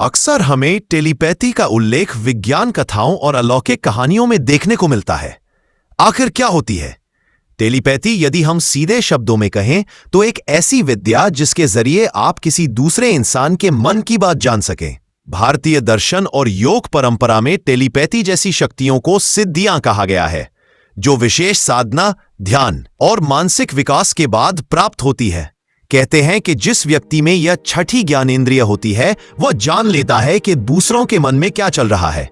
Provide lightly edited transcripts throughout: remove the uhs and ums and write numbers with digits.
अक्सर हमें टेलीपैथी का उल्लेख विज्ञान कथाओं और अलौकिक कहानियों में देखने को मिलता है। आखिर क्या होती है टेलीपैथी? यदि हम सीधे शब्दों में कहें तो एक ऐसी विद्या जिसके जरिए आप किसी दूसरे इंसान के मन की बात जान सकें। भारतीय दर्शन और योग परंपरा में टेलीपैथी जैसी शक्तियों को सिद्धियां कहा गया है, जो विशेष साधना, ध्यान और मानसिक विकास के बाद प्राप्त होती है। कहते हैं कि जिस व्यक्ति में यह छठी ज्ञानेंद्रिय होती है, वह जान लेता है कि दूसरों के मन में क्या चल रहा है।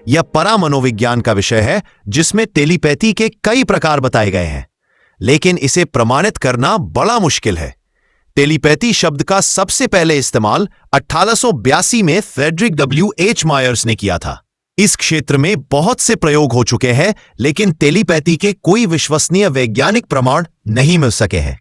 यह परामनोविज्ञान का विषय है, जिसमें टेलीपैथी के कई प्रकार बताए गए हैं, लेकिन इसे प्रमाणित करना बड़ा मुश्किल है। टेलीपैथी शब्द का सबसे पहले इस्तेमाल 1882 में फ्रेडरिक W.H. मायर्स ने किया था। इस क्षेत्र में बहुत से प्रयोग हो चुके हैं, लेकिन टेलीपैथी के कोई विश्वसनीय वैज्ञानिक प्रमाण नहीं मिल सके हैं।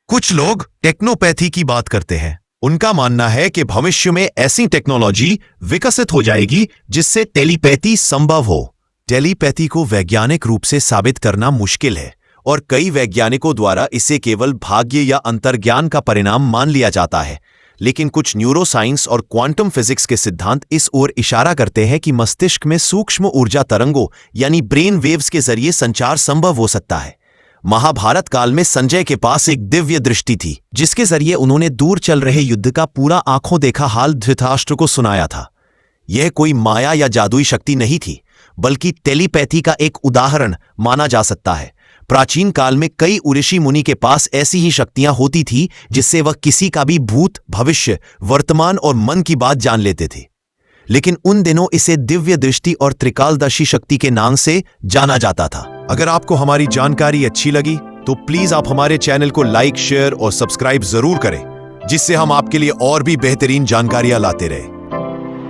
कुछ लोग टेक्नोपैथी की बात करते हैं। उनका मानना है कि भविष्य में ऐसी टेक्नोलॉजी विकसित हो जाएगी जिससे टेलीपैथी संभव हो। टेलीपैथी को वैज्ञानिक रूप से साबित करना मुश्किल है और कई वैज्ञानिकों द्वारा इसे केवल भाग्य या अंतर्ज्ञान का परिणाम मान लिया जाता है। लेकिन कुछ न्यूरोसाइंस और क्वांटम फिजिक्स के सिद्धांत इस ओर इशारा करते हैं कि मस्तिष्क में सूक्ष्म ऊर्जा तरंगों यानी ब्रेन वेव्स के जरिए संचार संभव हो सकता है। महाभारत काल में संजय के पास एक दिव्य दृष्टि थी, जिसके जरिए उन्होंने दूर चल रहे युद्ध का पूरा आंखों देखा हाल धृतराष्ट्र को सुनाया था। यह कोई माया या जादुई शक्ति नहीं थी, बल्कि टेलीपैथी का एक उदाहरण माना जा सकता है। प्राचीन काल में कई ऋषि मुनि के पास ऐसी ही शक्तियां होती थी, जिससे वह किसी का भी भूत, भविष्य, वर्तमान और मन की बात जान लेते थे। लेकिन उन दिनों इसे दिव्य दृष्टि और त्रिकालदर्शी शक्ति के नाम से जाना जाता था। अगर आपको हमारी जानकारी अच्छी लगी तो प्लीज आप हमारे चैनल को लाइक, शेयर और सब्सक्राइब जरूर करें, जिससे हम आपके लिए और भी बेहतरीन जानकारियां लाते रहें।